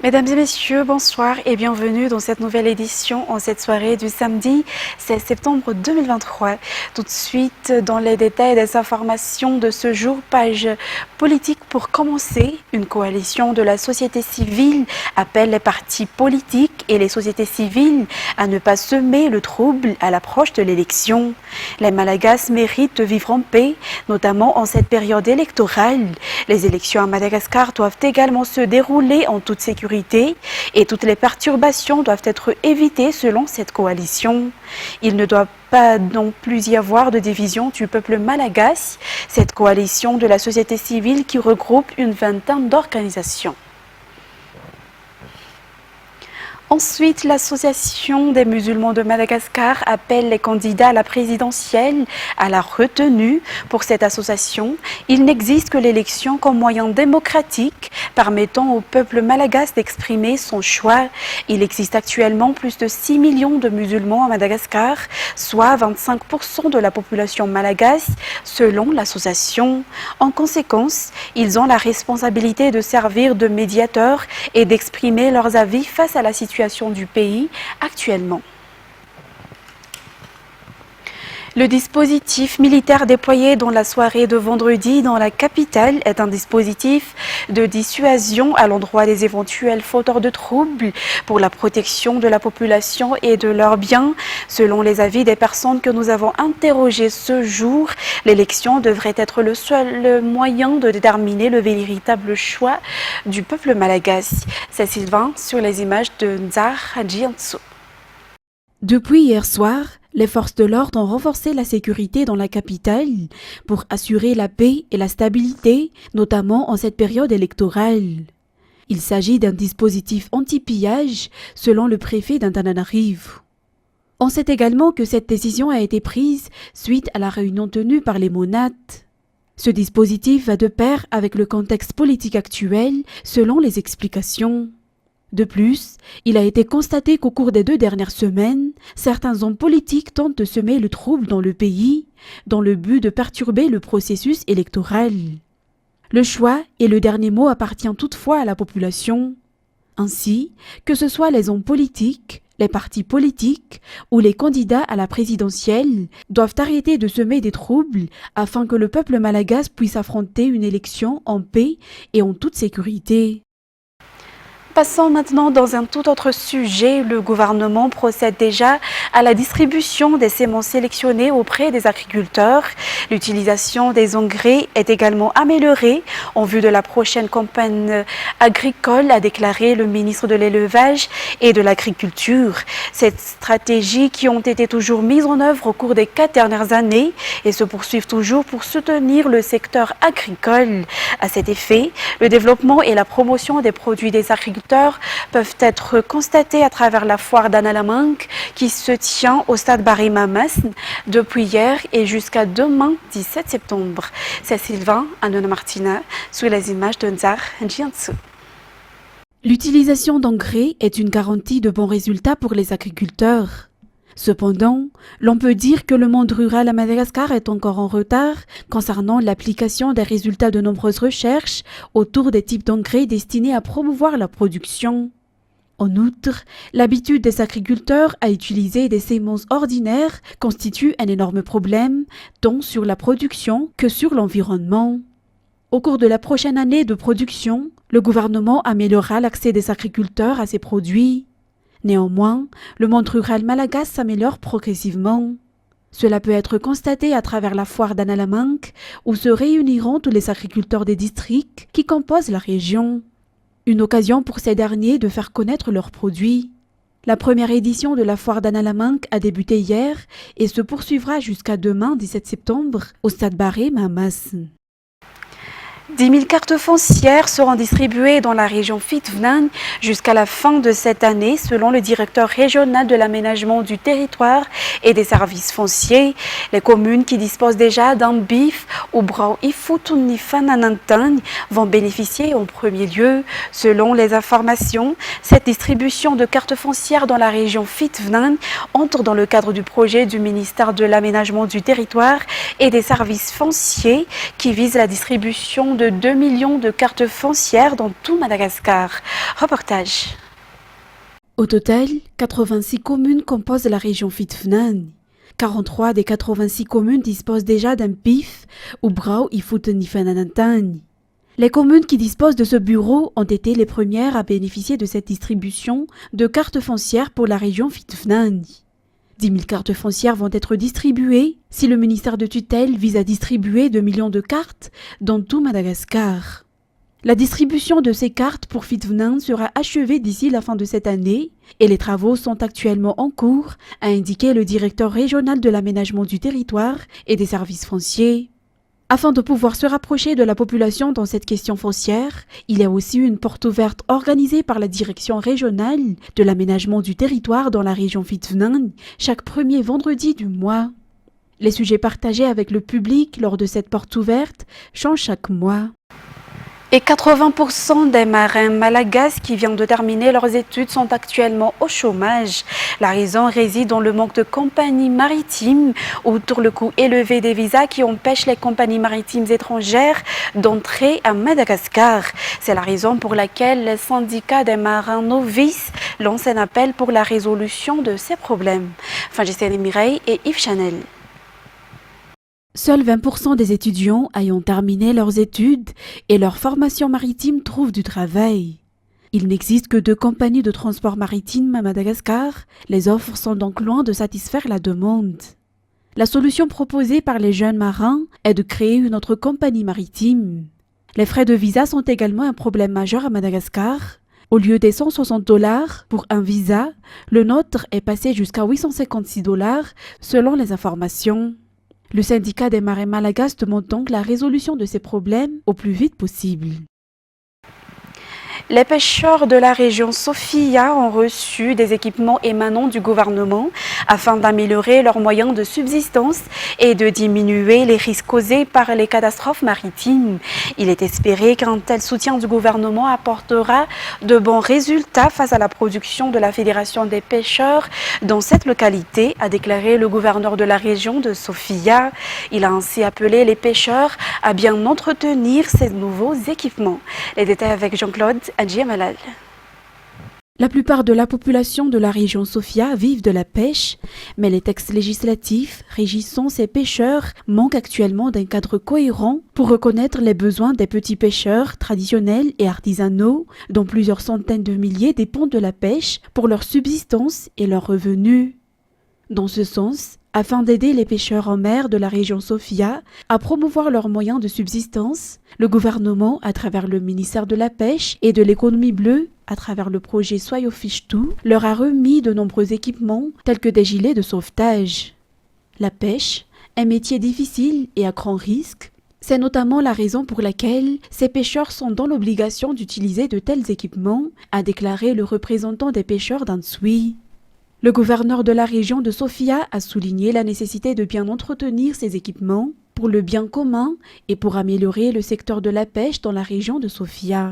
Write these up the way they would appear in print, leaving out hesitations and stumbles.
Mesdames et messieurs, bonsoir et bienvenue dans cette nouvelle édition en cette soirée du samedi 16 septembre 2023. Tout de suite, dans les détails des informations de ce jour, page politique pour commencer. Une coalition de la société civile appelle les partis politiques et les sociétés civiles à ne pas semer le trouble à l'approche de l'élection. Les Malagasy méritent de vivre en paix, notamment en cette période électorale. Les élections à Madagascar doivent également se dérouler en toute sécurité et toutes les perturbations doivent être évitées selon cette coalition. Il ne doit pas non plus y avoir de division du peuple malagasy, cette coalition de la société civile qui regroupe une vingtaine d'organisations. Ensuite, l'Association des musulmans de Madagascar appelle les candidats à la présidentielle à la retenue. Pour cette association, il n'existe que l'élection comme moyen démocratique permettant au peuple malagasy d'exprimer son choix. Il existe actuellement plus de 6 millions de musulmans à Madagascar, soit 25% de la population malagasy, selon l'association. En conséquence, ils ont la responsabilité de servir de médiateurs et d'exprimer leurs avis face à la situation du pays actuellement. Le dispositif militaire déployé dans la soirée de vendredi dans la capitale est un dispositif de dissuasion à l'endroit des éventuels fauteurs de troubles pour la protection de la population et de leurs biens. Selon les avis des personnes que nous avons interrogées ce jour, l'élection devrait être le seul moyen de déterminer le véritable choix du peuple malagasy. C'est Sylvain sur les images de Nzar Hadjiantso. Depuis hier soir, les forces de l'ordre ont renforcé la sécurité dans la capitale pour assurer la paix et la stabilité, notamment en cette période électorale. Il s'agit d'un dispositif anti-pillage, selon le préfet d'Antananarivo. On sait également que cette décision a été prise suite à la réunion tenue par les MONAT. Ce dispositif va de pair avec le contexte politique actuel, selon les explications. De plus, il a été constaté qu'au cours des 2 dernières semaines, certains hommes politiques tentent de semer le trouble dans le pays, dans le but de perturber le processus électoral. Le choix et le dernier mot appartient toutefois à la population. Ainsi, que ce soit les hommes politiques, les partis politiques ou les candidats à la présidentielle doivent arrêter de semer des troubles afin que le peuple malagasy puisse affronter une élection en paix et en toute sécurité. Passons maintenant dans un tout autre sujet. Le gouvernement procède déjà à la distribution des semences sélectionnées auprès des agriculteurs. L'utilisation des engrais est également améliorée en vue de la prochaine campagne agricole, a déclaré le ministre de l'Élevage et de l'Agriculture. Cette stratégie qui ont été toujours mises en œuvre au cours des 4 dernières années et se poursuivent toujours pour soutenir le secteur agricole. À cet effet, le développement et la promotion des produits des agriculteurs peuvent être constatés à travers la foire d'Annalamanque qui se tient au stade Barry Mamasn depuis hier et jusqu'à demain 17 septembre. C'est Sylvain Anona Martina sous les images de Nzar Hadjiantso. L'utilisation d'engrais est une garantie de bons résultats pour les agriculteurs. Cependant, l'on peut dire que le monde rural à Madagascar est encore en retard concernant l'application des résultats de nombreuses recherches autour des types d'engrais destinés à promouvoir la production. En outre, l'habitude des agriculteurs à utiliser des semences ordinaires constitue un énorme problème, tant sur la production que sur l'environnement. Au cours de la prochaine année de production, le gouvernement améliorera l'accès des agriculteurs à ces produits. Néanmoins, le monde rural malagasy s'améliore progressivement. Cela peut être constaté à travers la foire d'Annalamanque où se réuniront tous les agriculteurs des districts qui composent la région. Une occasion pour ces derniers de faire connaître leurs produits. La première édition de la foire d'Annalamanque a débuté hier et se poursuivra jusqu'à demain 17 septembre au stade Barry Mamasn. 10 000 cartes foncières seront distribuées dans la région Fitvnan jusqu'à la fin de cette année, selon le directeur régional de l'aménagement du territoire et des services fonciers. Les communes qui disposent déjà d'un BIF ou Brau Ifutunnifananantan vont bénéficier en premier lieu. Selon les informations, cette distribution de cartes foncières dans la région Fitvnan entre dans le cadre du projet du ministère de l'aménagement du territoire et des services fonciers qui vise la distribution de de 2 millions de cartes foncières dans tout Madagascar. Reportage. Au total, 86 communes composent la région Fitfnan. 43 des 86 communes disposent déjà d'un PIF ou Brau Ifutenifananantani. Les communes qui disposent de ce bureau ont été les premières à bénéficier de cette distribution de cartes foncières pour la région Fitfnan. 10 000 cartes foncières vont être distribuées si le ministère de tutelle vise à distribuer 2 millions de cartes dans tout Madagascar. La distribution de ces cartes pour Fitfnan sera achevée d'ici la fin de cette année et les travaux sont actuellement en cours, a indiqué le directeur régional de l'aménagement du territoire et des services fonciers. Afin de pouvoir se rapprocher de la population dans cette question foncière, il y a aussi une porte ouverte organisée par la direction régionale de l'aménagement du territoire dans la région Fitfnan chaque premier vendredi du mois. Les sujets partagés avec le public lors de cette porte ouverte changent chaque mois. Et 80% des marins malagasy qui viennent de terminer leurs études sont actuellement au chômage. La raison réside dans le manque de compagnies maritimes ou dans le coût élevé des visas qui empêchent les compagnies maritimes étrangères d'entrer à Madagascar. C'est la raison pour laquelle les syndicats des marins novices lancent un appel pour la résolution de ces problèmes. Fangicène Mireille et Yves Chanel. Seuls 20% des étudiants ayant terminé leurs études et leur formation maritime trouvent du travail. Il n'existe que 2 compagnies de transport maritime à Madagascar. Les offres sont donc loin de satisfaire la demande. La solution proposée par les jeunes marins est de créer une autre compagnie maritime. Les frais de visa sont également un problème majeur à Madagascar. Au lieu des $160 pour un visa, le nôtre est passé jusqu'à $856 selon les informations. Le syndicat des marins malagasy demande donc la résolution de ces problèmes au plus vite possible. Les pêcheurs de la région Sofia ont reçu des équipements émanant du gouvernement afin d'améliorer leurs moyens de subsistance et de diminuer les risques causés par les catastrophes maritimes. Il est espéré qu'un tel soutien du gouvernement apportera de bons résultats face à la production de la Fédération des pêcheurs dans cette localité, a déclaré le gouverneur de la région de Sofia. Il a ainsi appelé les pêcheurs à bien entretenir ces nouveaux équipements. Les détails avec Jean-Claude Adjiamalal. La plupart de la population de la région Sofia vivent de la pêche, mais les textes législatifs régissant ces pêcheurs manquent actuellement d'un cadre cohérent pour reconnaître les besoins des petits pêcheurs traditionnels et artisanaux, dont plusieurs centaines de milliers dépendent de la pêche pour leur subsistance et leurs revenus. Dans ce sens, afin d'aider les pêcheurs en mer de la région Sofia à promouvoir leurs moyens de subsistance, le gouvernement, à travers le ministère de la Pêche et de l'économie bleue, à travers le projet Soyofichtu, leur a remis de nombreux équipements tels que des gilets de sauvetage. La pêche, un métier difficile et à grand risque, c'est notamment la raison pour laquelle ces pêcheurs sont dans l'obligation d'utiliser de tels équipements, a déclaré le représentant des pêcheurs d'Ansui. Le gouverneur de la région de Sofia a souligné la nécessité de bien entretenir ces équipements pour le bien commun et pour améliorer le secteur de la pêche dans la région de Sofia.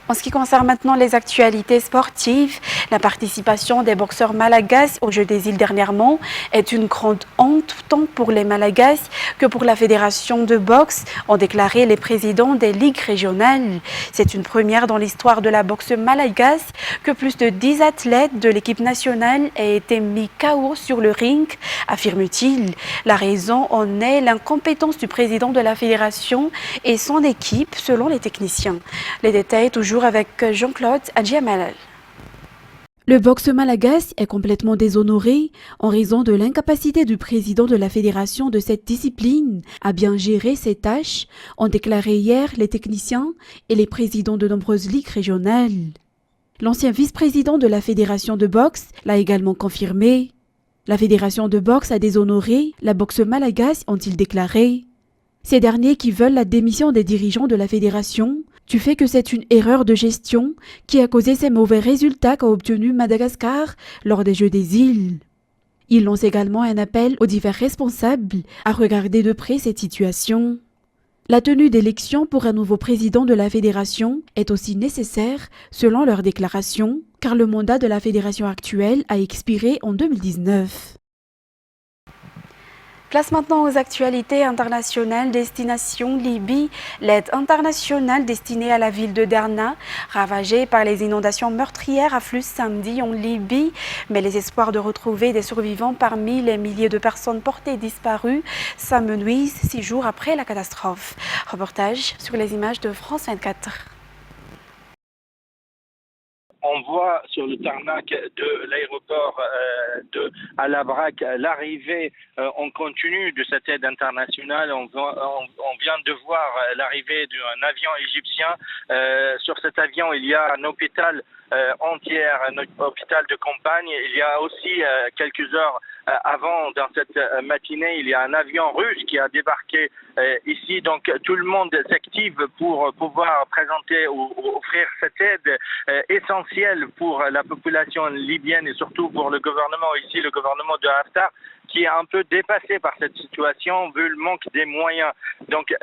En ce qui concerne maintenant les actualités sportives, la participation des boxeurs malagasy aux Jeux des îles dernièrement est une grande honte tant pour les Malagasy que pour la fédération de boxe, ont déclaré les présidents des ligues régionales. C'est une première dans l'histoire de la boxe malagasy que plus de 10 athlètes de l'équipe nationale aient été mis KO sur le ring, affirme-t-il. La raison en est l'incompétence du président de la fédération et son équipe, selon les techniciens. Les détails toujours avec Jean-Claude Adjiamalal. Le boxe malagasy est complètement déshonoré en raison de l'incapacité du président de la fédération de cette discipline à bien gérer ses tâches, ont déclaré hier les techniciens et les présidents de nombreuses ligues régionales. L'ancien vice-président de la fédération de boxe l'a également confirmé. La fédération de boxe a déshonoré la boxe malagasy, ont-ils déclaré. Ces derniers qui veulent la démission des dirigeants de la fédération du fait que c'est une erreur de gestion qui a causé ces mauvais résultats qu'a obtenu Madagascar lors des Jeux des îles. Ils lancent également un appel aux divers responsables à regarder de près cette situation. La tenue d'élections pour un nouveau président de la fédération est aussi nécessaire selon leur déclaration, car le mandat de la fédération actuelle a expiré en 2019. Place maintenant aux actualités internationales. Destination Libye. L'aide internationale destinée à la ville de Derna, ravagée par les inondations meurtrières, afflue samedi en Libye. Mais les espoirs de retrouver des survivants parmi les milliers de personnes portées disparues s'amenuisent 6 jours après la catastrophe. Reportage sur les images de France 24. On voit sur le tarmac de l'aéroport de Al-Abrak l'arrivée en continu de cette aide internationale. On vient de voir l'arrivée d'un avion égyptien. Sur cet avion, il y a un hôpital entier, un hôpital de campagne. Il y a aussi quelques heures avant, dans cette matinée, il y a un avion russe qui a débarqué ici. Donc tout le monde s'active pour pouvoir présenter ou offrir cette aide essentielle pour la population libyenne et surtout pour le gouvernement ici, le gouvernement de Haftar, qui est un peu dépassé par cette situation vu le manque des moyens. Donc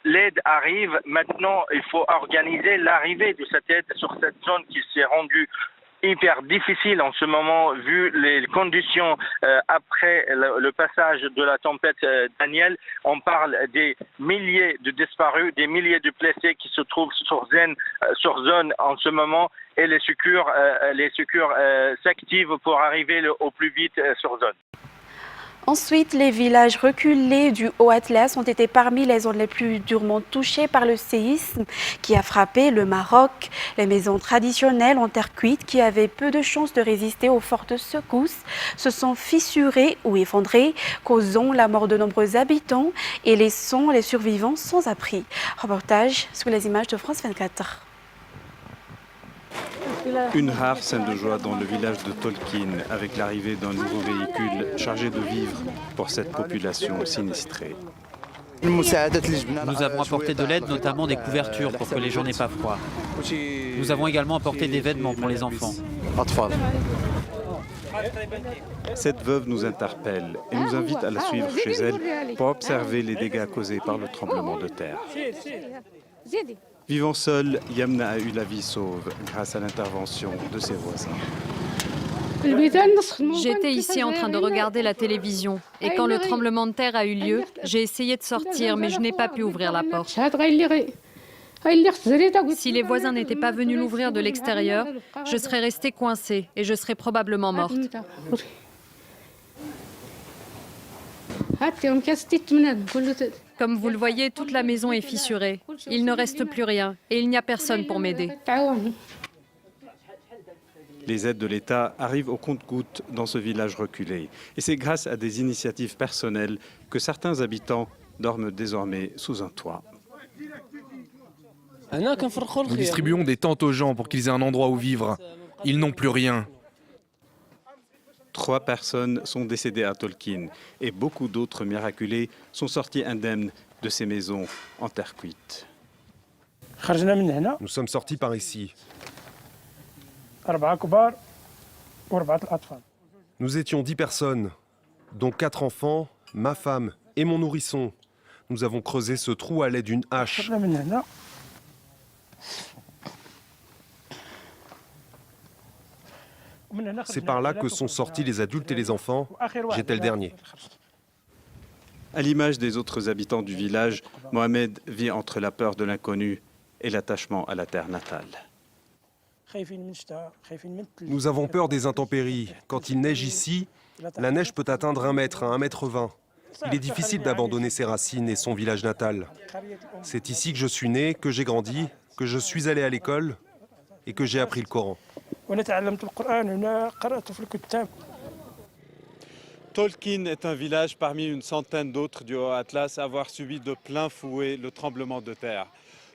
l'aide arrive. Maintenant, il faut organiser l'arrivée de cette aide sur cette zone qui s'est rendue hyper difficile en ce moment vu les conditions après le passage de la tempête Daniel. On parle des milliers de disparus, des milliers de blessés qui se trouvent sur zone en ce moment et les secours s'activent pour arriver au plus vite sur zone. Ensuite, les villages reculés du Haut-Atlas ont été parmi les zones les plus durement touchées par le séisme qui a frappé le Maroc. Les maisons traditionnelles en terre cuite qui avaient peu de chances de résister aux fortes secousses se sont fissurées ou effondrées, causant la mort de nombreux habitants et laissant les survivants sans abri. Reportage sur les images de France 24. Une rare scène de joie dans le village de Tolkien avec l'arrivée d'un nouveau véhicule chargé de vivres pour cette population sinistrée. Nous avons apporté de l'aide, notamment des couvertures pour que les gens n'aient pas froid. Nous avons également apporté des vêtements pour les enfants. Cette veuve nous interpelle et nous invite à la suivre chez elle pour observer les dégâts causés par le tremblement de terre. Vivant seule, Yamna a eu la vie sauve grâce à l'intervention de ses voisins. J'étais ici en train de regarder la télévision et quand le tremblement de terre a eu lieu, j'ai essayé de sortir mais je n'ai pas pu ouvrir la porte. Si les voisins n'étaient pas venus l'ouvrir de l'extérieur, je serais restée coincée et je serais probablement morte. Comme vous le voyez, toute la maison est fissurée. Il ne reste plus rien et il n'y a personne pour m'aider. Les aides de l'État arrivent au compte-gouttes dans ce village reculé. Et c'est grâce à des initiatives personnelles que certains habitants dorment désormais sous un toit. Nous distribuons des tentes aux gens pour qu'ils aient un endroit où vivre. Ils n'ont plus rien. 3 personnes sont décédées à Tolkien et beaucoup d'autres miraculés sont sortis indemnes de ces maisons en terre cuite. Nous sommes sortis par ici. Nous étions 10 personnes, dont 4 enfants, ma femme et mon nourrisson. Nous avons creusé ce trou à l'aide d'une hache. C'est par là que sont sortis les adultes et les enfants. J'étais le dernier. À l'image des autres habitants du village, Mohamed vit entre la peur de l'inconnu et l'attachement à la terre natale. Nous avons peur des intempéries. Quand il neige ici, la neige peut atteindre 1 mètre à 1,20 m. Il est difficile d'abandonner ses racines et son village natal. C'est ici que je suis né, que j'ai grandi, que je suis allé à l'école et que j'ai appris le Coran. Tolkien est un village parmi une centaine d'autres du Haut-Atlas à avoir subi de plein fouet le tremblement de terre.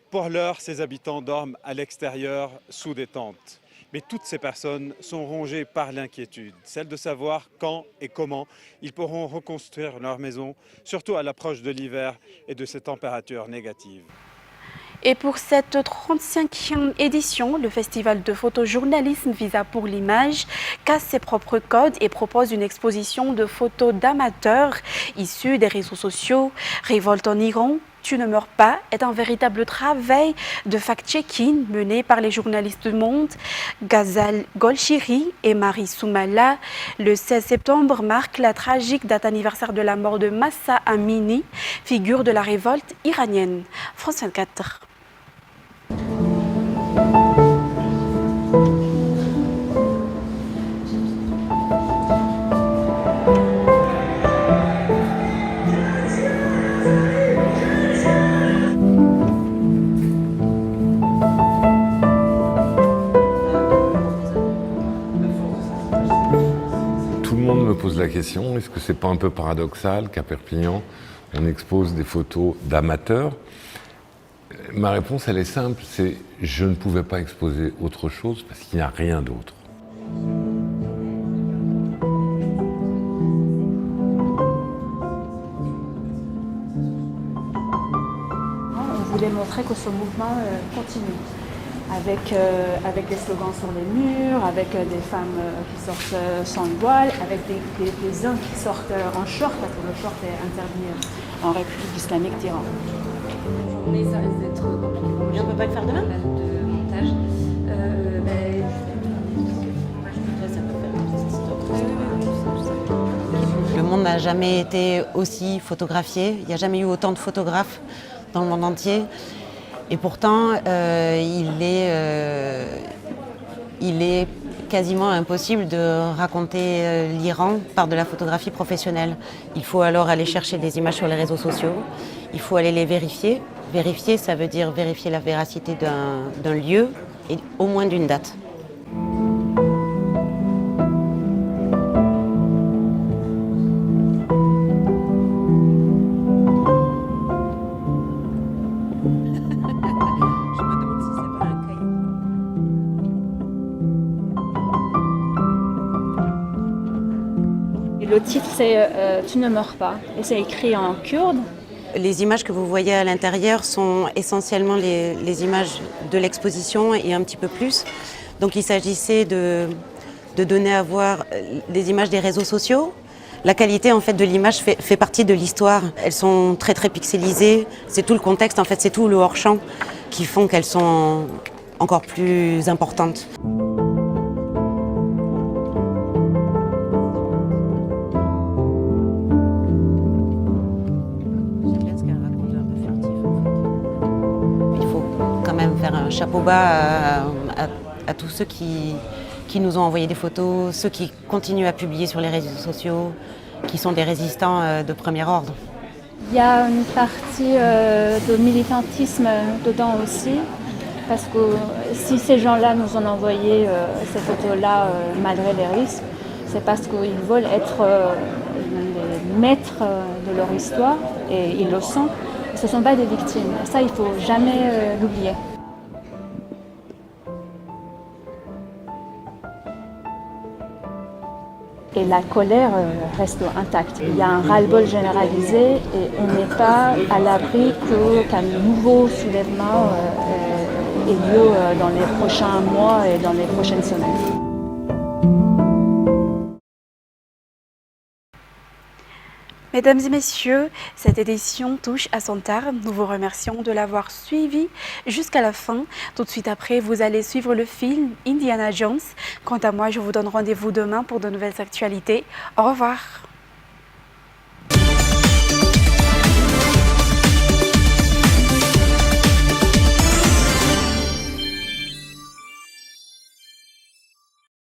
Pour l'heure, ses habitants dorment à l'extérieur sous des tentes. Mais toutes ces personnes sont rongées par l'inquiétude, celle de savoir quand et comment ils pourront reconstruire leur maison, surtout à l'approche de l'hiver et de ces températures négatives. Et pour cette 35e édition, le festival de photojournalisme Visa pour l'image casse ses propres codes et propose une exposition de photos d'amateurs issus des réseaux sociaux. Révolte en Iran, Tu ne meurs pas est un véritable travail de fact-checking mené par les journalistes du Monde, Ghazal Golshiri et Marie Soumala. Le 16 septembre marque la tragique date anniversaire de la mort de Mahsa Amini, figure de la révolte iranienne. France 24. Tout le monde me pose la question, est-ce que c'est pas un peu paradoxal qu'à Perpignan, on expose des photos d'amateurs? Ma réponse, elle est simple, c'est je ne pouvais pas exposer autre chose parce qu'il n'y a rien d'autre. On voulait montrer que ce mouvement continue. Avec des slogans sur les murs, avec des femmes qui sortent sans voile, avec des hommes qui sortent en short, parce que le short est interdit en République islamique d'Iran. Mais ça risque d'être compliqué. On ne peut pas le faire demain ? De montage. Ça peut faire une petite histoire. Le monde n'a jamais été aussi photographié. Il n'y a jamais eu autant de photographes dans le monde entier. Et pourtant, il est quasiment impossible de raconter l'Iran par de la photographie professionnelle. Il faut alors aller chercher des images sur les réseaux sociaux, il faut aller les vérifier. Vérifier, ça veut dire vérifier la véracité d'un lieu et au moins d'une date. Le titre, c'est « Tu ne meurs pas » et c'est écrit en kurde. Les images que vous voyez à l'intérieur sont essentiellement les images de l'exposition et un petit peu plus. Donc il s'agissait de donner à voir les images des réseaux sociaux. La qualité en fait de l'image fait partie de l'histoire. Elles sont très très pixelisées. C'est tout le contexte, en fait, c'est tout le hors-champ qui font qu'elles sont encore plus importantes. Un chapeau bas à tous ceux qui nous ont envoyé des photos, ceux qui continuent à publier sur les réseaux sociaux, qui sont des résistants de premier ordre. Il y a une partie de militantisme dedans aussi, parce que si ces gens-là nous ont envoyé ces photos-là malgré les risques, c'est parce qu'ils veulent être les maîtres de leur histoire, et ils le sont. Ce ne sont pas des victimes. Ça, il ne faut jamais l'oublier. Et la colère reste intacte. Il y a un ras-le-bol généralisé et on n'est pas à l'abri qu'un nouveau soulèvement ait lieu dans les prochains mois et dans les prochaines semaines. Mesdames et messieurs, cette édition touche à son terme. Nous vous remercions de l'avoir suivi jusqu'à la fin. Tout de suite après, vous allez suivre le film Indiana Jones. Quant à moi, je vous donne rendez-vous demain pour de nouvelles actualités. Au revoir.